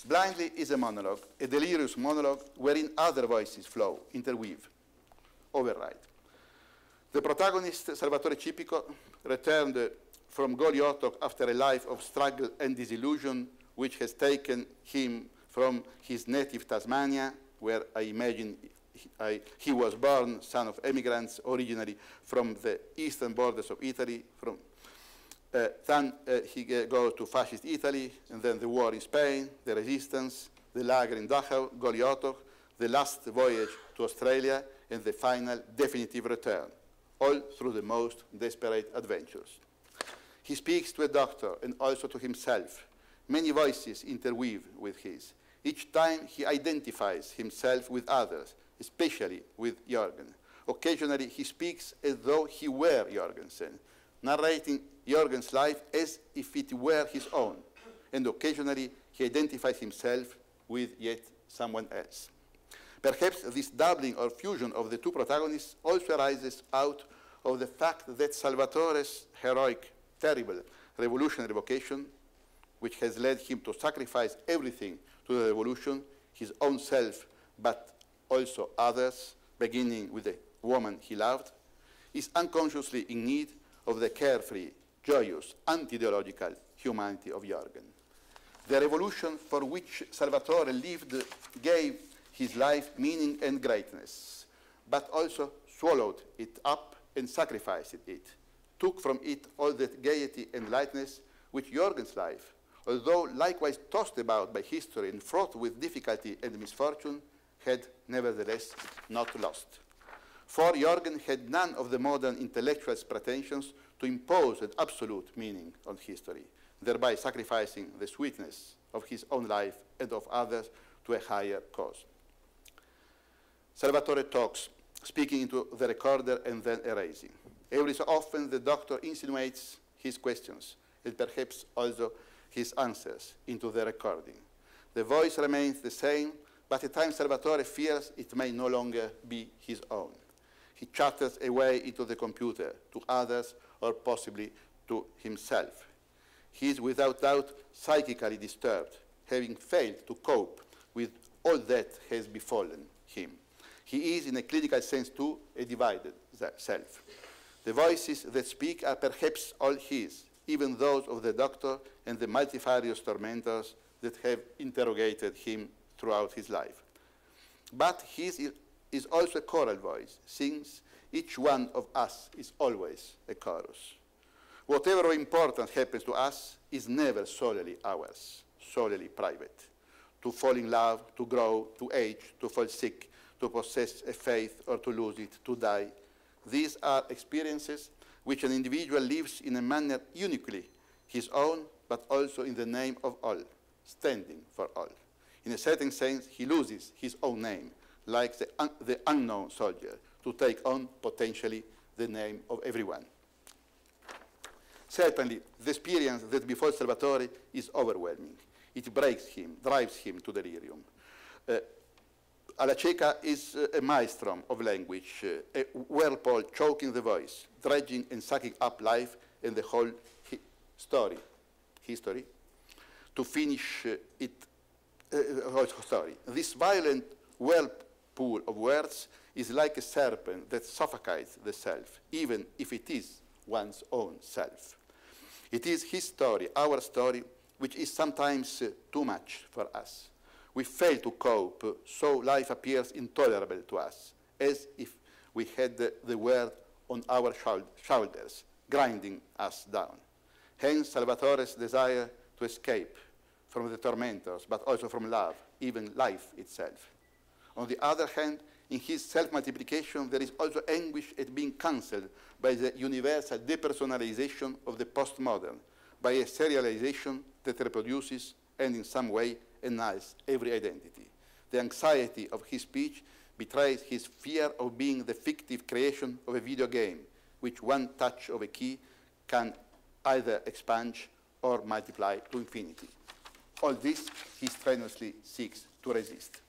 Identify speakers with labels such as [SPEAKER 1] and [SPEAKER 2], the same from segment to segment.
[SPEAKER 1] Blindly is a monologue, a delirious monologue wherein other voices flow, interweave, override. The protagonist, Salvatore Cipico, returned from Goliotok after a life of struggle and disillusion, which has taken him from his native Tasmania, where I imagine he was born, son of emigrants, originally from the eastern borders of Italy. Then he goes to fascist Italy, and then the war in Spain, the resistance, the lager in Dachau, Goliotok, the last voyage to Australia, and the final definitive return, all through the most desperate adventures. He speaks to a doctor and also to himself. Many voices interweave with his. Each time he identifies himself with others, especially with Jürgen. Occasionally he speaks as though he were Jürgensen, narrating Jürgen's life as if it were his own. And occasionally he identifies himself with yet someone else. Perhaps this doubling or fusion of the two protagonists also arises out of the fact that Salvatore's heroic, terrible revolutionary vocation, which has led him to sacrifice everything to the revolution, his own self, but also others, beginning with the woman he loved, is unconsciously in need of the carefree, joyous, anti-ideological humanity of Jürgen. The revolution for which Salvatore lived gave his life meaning and greatness, but also swallowed it up and sacrificed it, took from it all that gaiety and lightness which Jürgen's life, although likewise tossed about by history and fraught with difficulty and misfortune, had nevertheless not lost. For Jürgen had none of the modern intellectual's pretensions to impose an absolute meaning on history, thereby sacrificing the sweetness of his own life and of others to a higher cause. Salvatore talks, speaking into the recorder and then erasing. Every so often the doctor insinuates his questions and perhaps also his answers into the recording. The voice remains the same, but at times Salvatore fears it may no longer be his own. He chatters away into the computer, to others, or possibly to himself. He is without doubt psychically disturbed, having failed to cope with all that has befallen him. He is, in a clinical sense too, a divided self. The voices that speak are perhaps all his, even those of the doctor and the multifarious tormentors that have interrogated him throughout his life. But his is also a choral voice, since each one of us is always a chorus. Whatever important happens to us is never solely ours, solely private. To fall in love, to grow, to age, to fall sick, to possess a faith or to lose it, to die. These are experiences which an individual lives in a manner uniquely his own, but also in the name of all, standing for all. In a certain sense, he loses his own name, like the unknown soldier, to take on potentially the name of everyone. Certainly, the experience that befalls Salvatore is overwhelming. It breaks him, drives him to delirium. Alla Cieca is a maelstrom of language, a whirlpool choking the voice, dredging and sucking up life and the whole history, to finish story. This violent whirlpool of words is like a serpent that suffocates the self, even if it is one's own self. It is his story, our story, which is sometimes too much for us. We fail to cope, so life appears intolerable to us, as if we had the world on our shoulders, grinding us down. Hence Salvatore's desire to escape from the tormentors, but also from love, even life itself. On the other hand, in his self-multiplication, there is also anguish at being cancelled by the universal depersonalization of the postmodern, by a serialization that reproduces and in some way annihilates every identity. The anxiety of his speech betrays his fear of being the fictive creation of a video game, which one touch of a key can either expunge or multiply to infinity. All this he strenuously seeks to resist.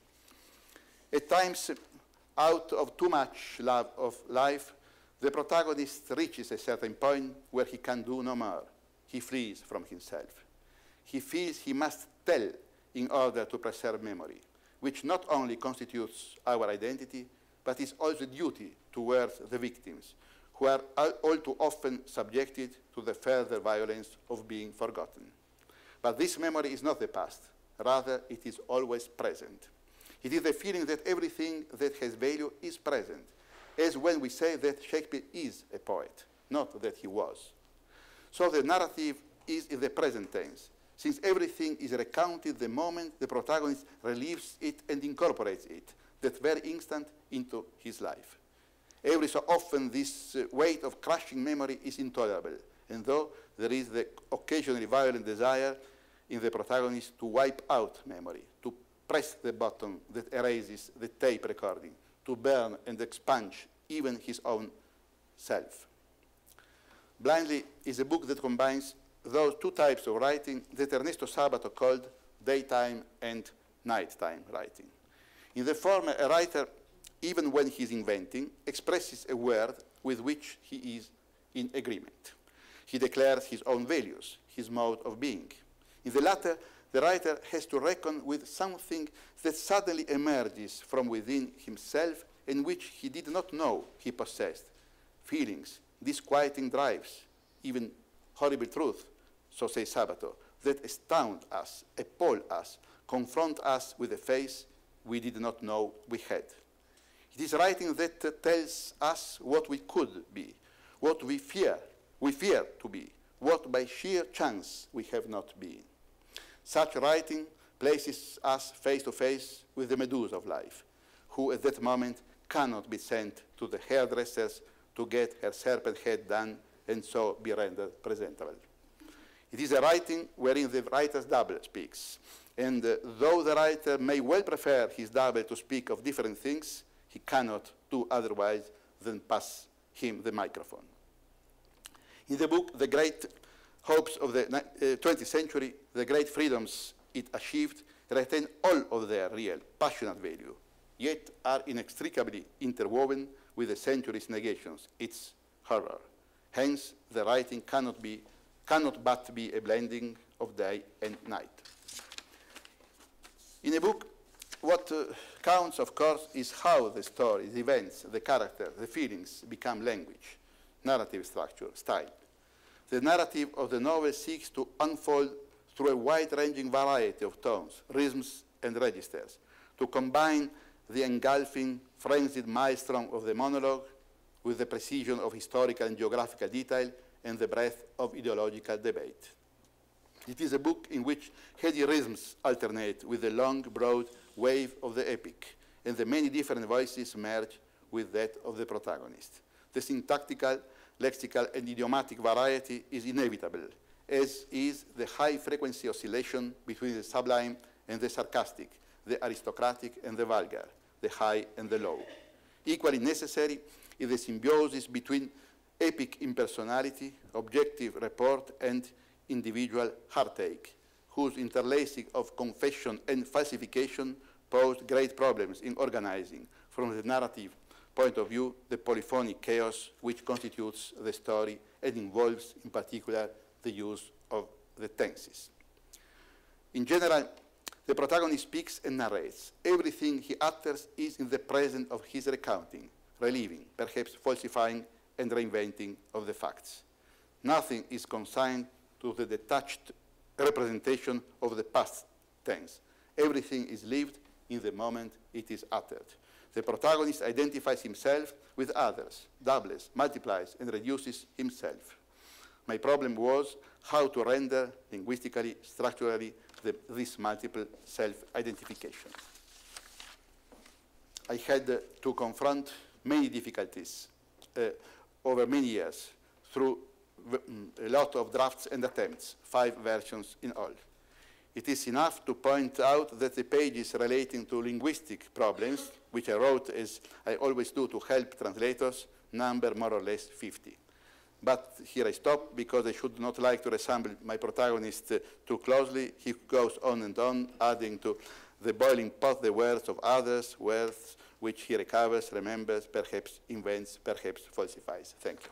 [SPEAKER 1] At times, out of too much love of life, the protagonist reaches a certain point where he can do no more. He flees from himself. He feels he must tell in order to preserve memory, which not only constitutes our identity, but is also duty towards the victims, who are all too often subjected to the further violence of being forgotten. But this memory is not the past. Rather, it is always present. It is the feeling that everything that has value is present, as when we say that Shakespeare is a poet, not that he was. So the narrative is in the present tense, since everything is recounted the moment the protagonist relieves it and incorporates it, that very instant, into his life. Every so often, this weight of crushing memory is intolerable, and though there is the occasionally violent desire in the protagonist to wipe out memory, to press the button that erases the tape recording, to burn and expunge even his own self. Blindly is a book that combines those two types of writing that Ernesto Sabato called daytime and nighttime writing. In the former, a writer, even when he is inventing, expresses a word with which he is in agreement. He declares his own values, his mode of being. In the latter, the writer has to reckon with something that suddenly emerges from within himself and which he did not know he possessed. Feelings, disquieting drives, even horrible truth, so says Sabato, that astound us, appall us, confront us with a face we did not know we had. It is writing that tells us what we could be, what we fear to be, what by sheer chance we have not been. Such writing places us face to face with the Medusa of life, who at that moment cannot be sent to the hairdressers to get her serpent head done and so be rendered presentable. It is a writing wherein the writer's double speaks, and though the writer may well prefer his double to speak of different things, he cannot do otherwise than pass him the microphone. In the book, The Great Hopes of the 20th Century, the great freedoms it achieved retain all of their real, passionate value, yet are inextricably interwoven with the century's negations, its horror. Hence, the writing cannot but be a blending of day and night. In a book, what counts, of course, is how the story, the events, the character, the feelings become language, narrative structure, style. The narrative of the novel seeks to unfold through a wide-ranging variety of tones, rhythms, and registers, to combine the engulfing, frenzied maelstrom of the monologue with the precision of historical and geographical detail and the breadth of ideological debate. It is a book in which heady rhythms alternate with the long, broad wave of the epic, and the many different voices merge with that of the protagonist. The syntactical, lexical, and idiomatic variety is inevitable, as is the high-frequency oscillation between the sublime and the sarcastic, the aristocratic and the vulgar, the high and the low. Equally necessary is the symbiosis between epic impersonality, objective report, and individual heartache, whose interlacing of confession and falsification posed great problems in organizing, from the narrative point of view, the polyphonic chaos which constitutes the story and involves, in particular, the use of the tenses. In general, the protagonist speaks and narrates. Everything he utters is in the present of his recounting, reliving, perhaps falsifying and reinventing of the facts. Nothing is consigned to the detached representation of the past tense. Everything is lived in the moment it is uttered. The protagonist identifies himself with others, doubles, multiplies, and reduces himself. My problem was how to render linguistically, structurally, this multiple self-identification. I had to confront many difficulties over many years through a lot of drafts and attempts, 5 versions in all. It is enough to point out that the pages relating to linguistic problems, which I wrote as I always do to help translators, number more or less 50. But here I stop because I should not like to resemble my protagonist too closely. He goes on and on, adding to the boiling pot the words of others, words which he recovers, remembers, perhaps invents, perhaps falsifies. Thank you.